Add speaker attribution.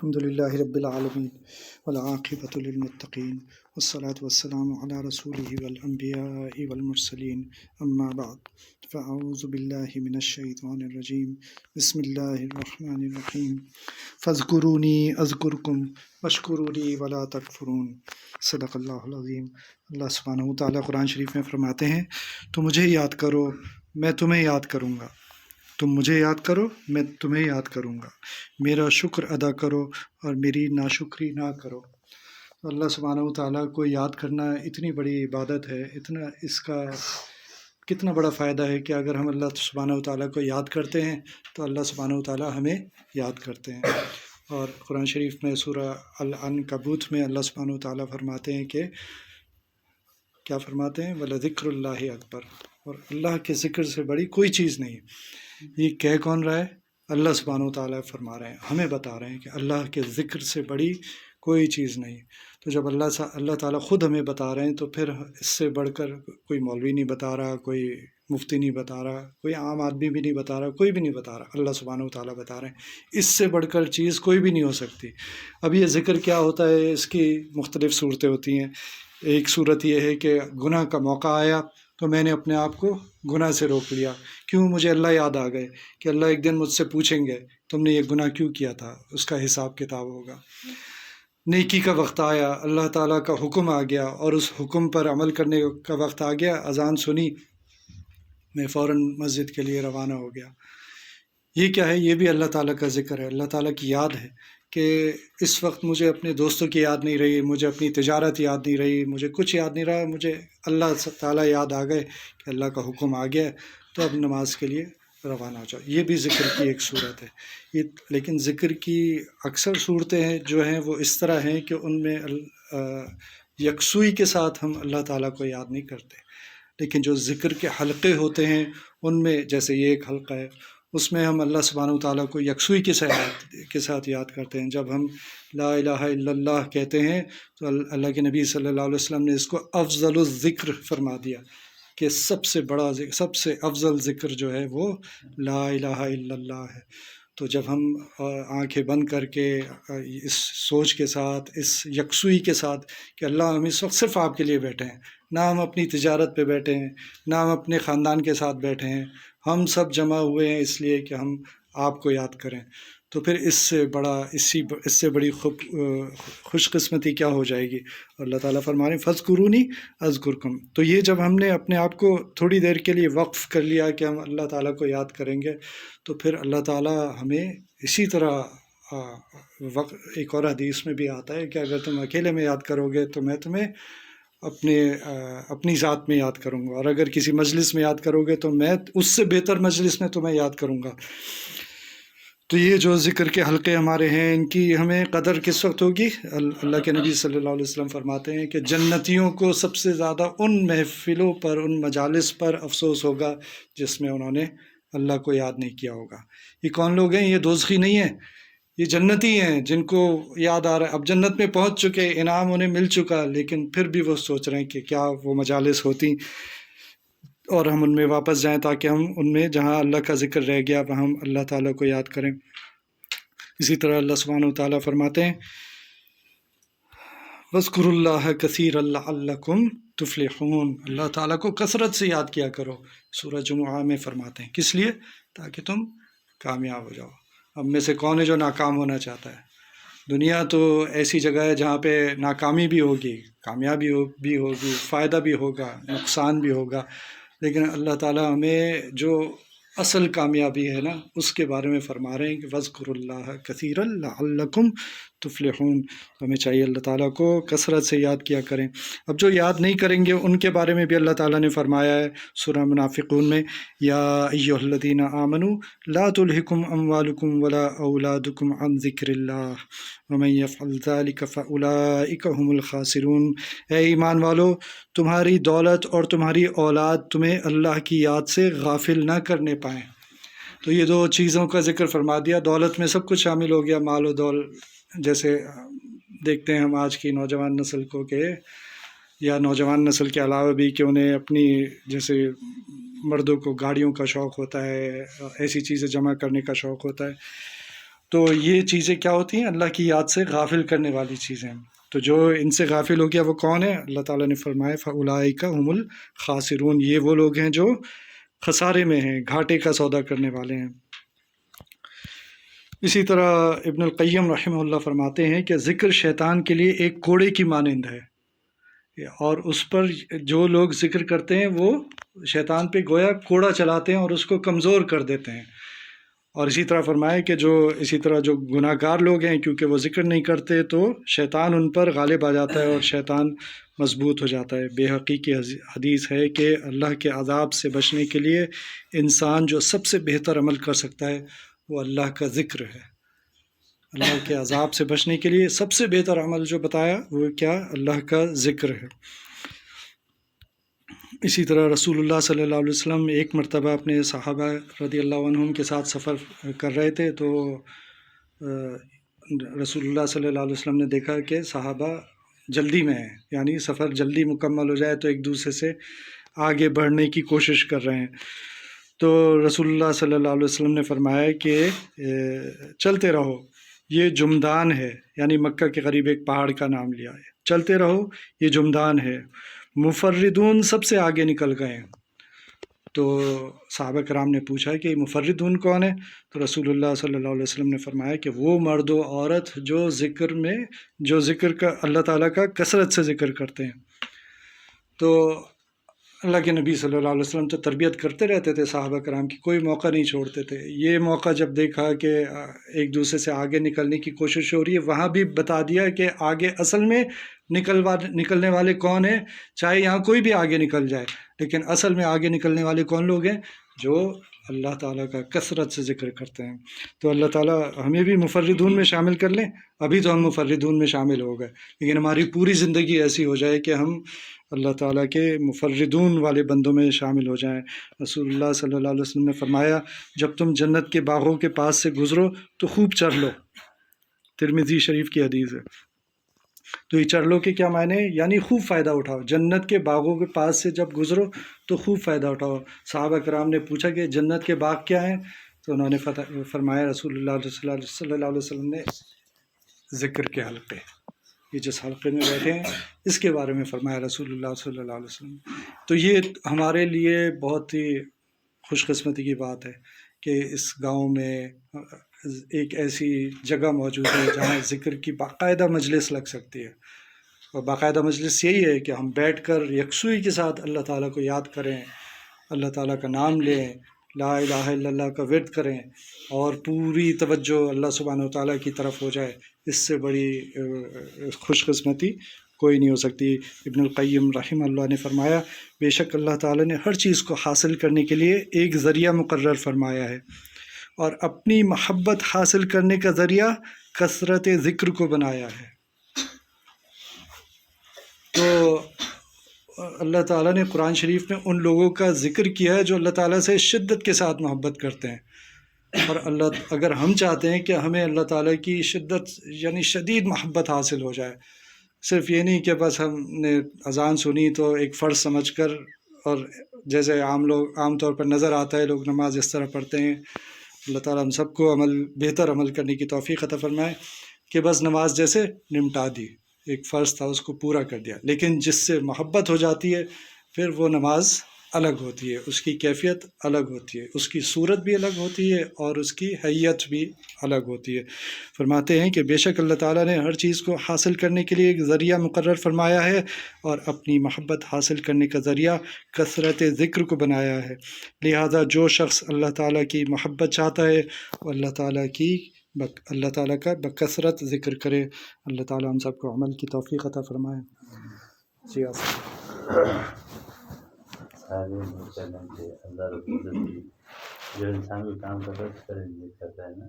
Speaker 1: الحمد للہ رب العالمین والعاقبۃ للمتقین والصلاة والسلام علی رسولہ والانبیاء والمرسلین اما بعد فاعوذ باللہ من الشیطان الرجیم بسم اللہ الرحمن الرحیم فاذکرونی اذکرکم واشکروا لی ولا تکفرون صدق اللہ العظیم۔ اللہ سبحانہ و تعالیٰ قرآن شریف میں فرماتے ہیں تو مجھے یاد کرو میں تمہیں یاد کروں گا، تم مجھے یاد کرو میں تمہیں یاد کروں گا، میرا شکر ادا کرو اور میری ناشکری نہ کرو۔ اللہ سبحانہ و تعالیٰ کو یاد کرنا اتنی بڑی عبادت ہے، اس کا کتنا بڑا فائدہ ہے کہ اگر ہم اللہ سبحانہ و تعالیٰ کو یاد کرتے ہیں تو اللہ سبحانہ و تعالیٰ ہمیں یاد کرتے ہیں۔ اور قرآن شریف میں سورہ العنکبوت میں اللہ سبحانہ و تعالیٰ فرماتے ہیں کہ کیا فرماتے ہیں؟ وَلَذِكْرُ اللَّهِ اکبر، اور اللہ کے ذکر سے بڑی کوئی چیز نہیں۔ یہ کہہ کون رہا ہے؟ اللہ سبحانہ و تعالیٰ فرما رہے ہیں، ہمیں بتا رہے ہیں کہ اللہ کے ذکر سے بڑی کوئی چیز نہیں۔ تو جب اللہ تعالیٰ خود ہمیں بتا رہے ہیں تو پھر اس سے بڑھ کر کوئی مولوی نہیں بتا رہا، کوئی مفتی نہیں بتا رہا، کوئی عام آدمی بھی نہیں بتا رہا، کوئی بھی نہیں بتا رہا، اللہ سبحانہ و تعالیٰ بتا رہے ہیں۔ اس سے بڑھ کر چیز کوئی بھی نہیں ہو سکتی۔ اب یہ ذکر کیا ہوتا ہے، اس کی مختلف صورتیں ہوتی ہیں۔ ایک صورت یہ ہے کہ گناہ کا موقع آیا تو میں نے اپنے آپ کو گناہ سے روک لیا، کیوں؟ مجھے اللہ یاد آ گئے کہ اللہ ایک دن مجھ سے پوچھیں گے تم نے یہ گناہ کیوں کیا تھا، اس کا حساب کتاب ہوگا۔ نیکی کا وقت آیا، اللہ تعالیٰ کا حکم آ گیا اور اس حکم پر عمل کرنے کا وقت آ گیا، اذان سنی، میں فوراً مسجد کے لیے روانہ ہو گیا۔ یہ کیا ہے؟ یہ بھی اللہ تعالیٰ کا ذکر ہے، اللہ تعالیٰ کی یاد ہے کہ اس وقت مجھے اپنے دوستوں کی یاد نہیں رہی، مجھے اپنی تجارت یاد نہیں رہی، مجھے کچھ یاد نہیں رہا، مجھے اللہ تعالیٰ یاد آ گئے کہ اللہ کا حکم آ گیا تو اب نماز کے لیے روانہ ہو جاؤ۔ یہ بھی ذکر کی ایک صورت ہے۔ لیکن ذکر کی اکثر صورتیں ہیں جو ہیں وہ اس طرح ہیں کہ ان میں یکسوئی کے ساتھ ہم اللہ تعالیٰ کو یاد نہیں کرتے، لیکن جو ذکر کے حلقے ہوتے ہیں ان میں، جیسے یہ ایک حلقہ ہے، اس میں ہم اللہ سبحانہ و تعالیٰ کو یکسوئی کے ساتھ یاد کرتے ہیں۔ جب ہم لا الہ الا اللہ کہتے ہیں تو اللہ کے نبی صلی اللہ علیہ وسلم نے اس کو افضل الذکر فرما دیا کہ سب سے بڑا ذکر، سب سے افضل ذکر جو ہے وہ لا الہ الا اللہ ہے۔ تو جب ہم آنکھیں بند کر کے اس سوچ کے ساتھ، اس یکسوئی کے ساتھ کہ اللہ ہم اس وقت صرف آپ کے لیے بیٹھے ہیں، نہ ہم اپنی تجارت پہ بیٹھے ہیں، نہ ہم اپنے خاندان کے ساتھ بیٹھے ہیں، ہم سب جمع ہوئے ہیں اس لیے کہ ہم آپ کو یاد کریں، تو پھر اس سے بڑی خوش قسمتی کیا ہو جائے گی۔ اللہ تعالیٰ فرما رہے ہیں فاذکرونی اذکرکم۔ تو یہ جب ہم نے اپنے آپ کو تھوڑی دیر کے لیے وقف کر لیا کہ ہم اللہ تعالیٰ کو یاد کریں گے تو پھر اللہ تعالیٰ ہمیں اسی طرح ایک اور حدیث میں بھی آتا ہے کہ اگر تم اکیلے میں یاد کرو گے تو میں تمہیں اپنی ذات میں یاد کروں گا، اور اگر کسی مجلس میں یاد کرو گے تو میں اس سے بہتر مجلس میں تمہیں یاد کروں گا۔ تو یہ جو ذکر کے حلقے ہمارے ہیں ان کی ہمیں قدر کس وقت ہوگی؟ اللہ کے نبی صلی اللہ علیہ وسلم فرماتے ہیں کہ جنتیوں کو سب سے زیادہ ان محفلوں پر، ان مجالس پر افسوس ہوگا جس میں انہوں نے اللہ کو یاد نہیں کیا ہوگا۔ یہ کون لوگ ہیں؟ یہ دوزخی نہیں ہیں، یہ جنتی ہیں جن کو یاد آ رہا ہے، اب جنت میں پہنچ چکے، انعام انہیں مل چکا، لیکن پھر بھی وہ سوچ رہے ہیں کہ کیا وہ مجالس ہوتی اور ہم ان میں واپس جائیں تاکہ ہم ان میں جہاں اللہ کا ذکر رہ گیا وہاں ہم اللہ تعالیٰ کو یاد کریں۔ اسی طرح اللہ سبحانہ و تعالیٰ فرماتے ہیں وَاذْكُرُوا اللَّهَ كَثِيرًا لَعَلَّكُمْ تُفْلِحُونَ، اللہ تعالیٰ کو کثرت سے یاد کیا کرو۔ سورہ جمعہ میں فرماتے ہیں کس لیے؟ تاکہ تم کامیاب ہو جاؤ۔ اب میں سے کون ہے جو ناکام ہونا چاہتا ہے؟ دنیا تو ایسی جگہ ہے جہاں پہ ناکامی بھی ہوگی، کامیابی بھی ہوگی، فائدہ بھی ہوگا، نقصان بھی ہوگا، لیکن اللہ تعالیٰ ہمیں جو اصل کامیابی ہے نا اس کے بارے میں فرما رہے ہیں کہ وَاذْكُرُوا اللَّهَ كَثِيرًا لَعَلَّكُمْ تُفْلِحُونَ۔ تو ہمیں چاہیے اللہ تعالیٰ کو کثرت سے یاد کیا کریں۔ اب جو یاد نہیں کریں گے ان کے بارے میں بھی اللہ تعالیٰ نے فرمایا ہے سورہ منافقون میں، یا ایھا الذین آمنوا لا تلھکم اموالکم ولا اولادکم عن ذکر اللہ ومن یفعل ذلک فاولئک هم الخاسرون۔ اے ایمان والو، تمہاری دولت اور تمہاری اولاد تمہیں اللہ کی یاد سے غافل نہ کرنے پائیں۔ تو یہ دو چیزوں کا ذکر فرما دیا۔ دولت میں سب کچھ شامل ہو گیا، مال و دول، جیسے دیکھتے ہیں ہم آج کی نوجوان نسل کو کہ یا نوجوان نسل کے علاوہ بھی کہ انہیں اپنی، جیسے مردوں کو گاڑیوں کا شوق ہوتا ہے، ایسی چیزیں جمع کرنے کا شوق ہوتا ہے، تو یہ چیزیں کیا ہوتی ہیں؟ اللہ کی یاد سے غافل کرنے والی چیزیں. تو جو ان سے غافل ہو گیا وہ کون ہے؟ اللہ تعالیٰ نے فرمایا فَأُولَٰئِکَ هُمُ الْخَاسِرُونَ، یہ وہ لوگ ہیں جو خسارے میں ہیں، گھاٹے کا سودا کرنے والے ہیں. اسی طرح ابن القیم رحمہ اللہ فرماتے ہیں کہ ذکر شیطان کے لیے ایک کوڑے کی مانند ہے، اور اس پر جو لوگ ذکر کرتے ہیں وہ شیطان پہ گویا کوڑا چلاتے ہیں اور اس کو کمزور کر دیتے ہیں. اور اسی طرح فرمایا کہ اسی طرح جو گناہ گار لوگ ہیں، کیونکہ وہ ذکر نہیں کرتے تو شیطان ان پر غالب آ جاتا ہے اور شیطان مضبوط ہو جاتا ہے. بے حقیقی حدیث ہے کہ اللہ کے عذاب سے بچنے کے لیے انسان جو سب سے بہتر عمل کر سکتا ہے وہ اللہ کا ذکر ہے. اللہ کے عذاب سے بچنے کے لیے سب سے بہتر عمل جو بتایا وہ کیا؟ اللہ کا ذکر ہے. اسی طرح رسول اللہ صلی اللہ علیہ وسلم ایک مرتبہ اپنے صحابہ رضی اللہ عنہم کے ساتھ سفر کر رہے تھے، تو رسول اللہ صلی اللہ علیہ وسلم نے دیکھا کہ صحابہ جلدی میں ہیں، یعنی سفر جلدی مکمل ہو جائے تو ایک دوسرے سے آگے بڑھنے کی کوشش کر رہے ہیں. تو رسول اللہ صلی اللہ علیہ وسلم نے فرمایا کہ چلتے رہو، یہ جمدان ہے، یعنی مکہ کے قریب ایک پہاڑ کا نام لیا ہے. چلتے رہو، یہ جمدان ہے، مفردون سب سے آگے نکل گئے ہیں. تو صحابہ کرام نے پوچھا کہ مفردون کون ہے؟ تو رسول اللہ صلی اللہ علیہ وسلم نے فرمایا کہ وہ مرد و عورت جو ذکر کا اللہ تعالیٰ کا کثرت سے ذکر کرتے ہیں. تو اللہ کے نبی صلی اللہ علیہ وسلم تو تربیت کرتے رہتے تھے صحابہ کرام کی، کوئی موقع نہیں چھوڑتے تھے. یہ موقع جب دیکھا کہ ایک دوسرے سے آگے نکلنے کی کوشش ہو رہی ہے، وہاں بھی بتا دیا کہ آگے اصل میں نکلنے والے کون ہیں. چاہے یہاں کوئی بھی آگے نکل جائے، لیکن اصل میں آگے نکلنے والے کون لوگ ہیں؟ جو اللہ تعالیٰ کا کثرت سے ذکر کرتے ہیں. تو اللہ تعالیٰ ہمیں بھی مفردون میں شامل کر لیں. ابھی تو ہم مفردون میں شامل ہو گئے، لیکن ہماری پوری زندگی ایسی ہو جائے کہ ہم اللہ تعالیٰ کے مفردون والے بندوں میں شامل ہو جائیں. رسول اللہ صلی اللہ علیہ وسلم نے فرمایا جب تم جنت کے باغوں کے پاس سے گزرو تو خوب چر لو. ترمذی شریف کی حدیث ہے. تو یہ چر لو کے کیا معنی ہے؟ یعنی خوب فائدہ اٹھاؤ. جنت کے باغوں کے پاس سے جب گزرو تو خوب فائدہ اٹھاؤ. صحابہ کرام نے پوچھا کہ جنت کے باغ کیا ہیں؟ تو انہوں نے فرمایا رسول اللہ صلی اللہ علیہ وسلم نے ذکر کے حلقے، یہ جس حلقے میں بیٹھے ہیں اس کے بارے میں فرمایا رسول اللہ صلی اللہ علیہ وسلم. تو یہ ہمارے لیے بہت ہی خوش قسمتی کی بات ہے کہ اس گاؤں میں ایک ایسی جگہ موجود ہے جہاں ذکر کی باقاعدہ مجلس لگ سکتی ہے. اور باقاعدہ مجلس یہی ہے کہ ہم بیٹھ کر یکسوئی کے ساتھ اللہ تعالیٰ کو یاد کریں، اللہ تعالیٰ کا نام لیں، لا الہ الا اللہ کا ورد کریں، اور پوری توجہ اللہ سبحانہ و تعالیٰ کی طرف ہو جائے. اس سے بڑی خوش قسمتی کوئی نہیں ہو سکتی. ابن القیم رحمہ اللہ نے فرمایا بے شک اللہ تعالیٰ نے ہر چیز کو حاصل کرنے کے لیے ایک ذریعہ مقرر فرمایا ہے، اور اپنی محبت حاصل کرنے کا ذریعہ کثرت ذکر کو بنایا ہے. تو اللہ تعالیٰ نے قرآن شریف میں ان لوگوں کا ذکر کیا ہے جو اللہ تعالیٰ سے شدت کے ساتھ محبت کرتے ہیں. اور اگر ہم چاہتے ہیں کہ ہمیں اللہ تعالیٰ کی شدت یعنی شدید محبت حاصل ہو جائے، صرف یہ نہیں کہ بس ہم نے اذان سنی تو ایک فرض سمجھ کر، اور جیسے عام طور پر نظر آتا ہے لوگ نماز اس طرح پڑھتے ہیں. اللہ تعالیٰ ہم سب کو بہتر عمل کرنے کی توفیق عطا فرمائے کہ بس نماز جیسے نمٹا دی، ایک فرض تھا اس کو پورا کر دیا. لیکن جس سے محبت ہو جاتی ہے پھر وہ نماز الگ ہوتی ہے، اس کی کیفیت الگ ہوتی ہے، اس کی صورت بھی الگ ہوتی ہے اور اس کی حیت بھی الگ ہوتی ہے. فرماتے ہیں کہ بے شک اللہ تعالیٰ نے ہر چیز کو حاصل کرنے کے لیے ایک ذریعہ مقرر فرمایا ہے، اور اپنی محبت حاصل کرنے کا ذریعہ کثرت ذکر کو بنایا ہے. لہذا جو شخص اللہ تعالیٰ کی محبت چاہتا ہے وہ اللہ تعالیٰ کا بکثرت ذکر کرے. اللہ تعالیٰ ہم سب کو عمل کی توفیق عطا فرمائے. جی
Speaker 2: سارے اللہ رب العزت جو انسان کو کام کرتا ہے اس طرح کرتا ہے نا.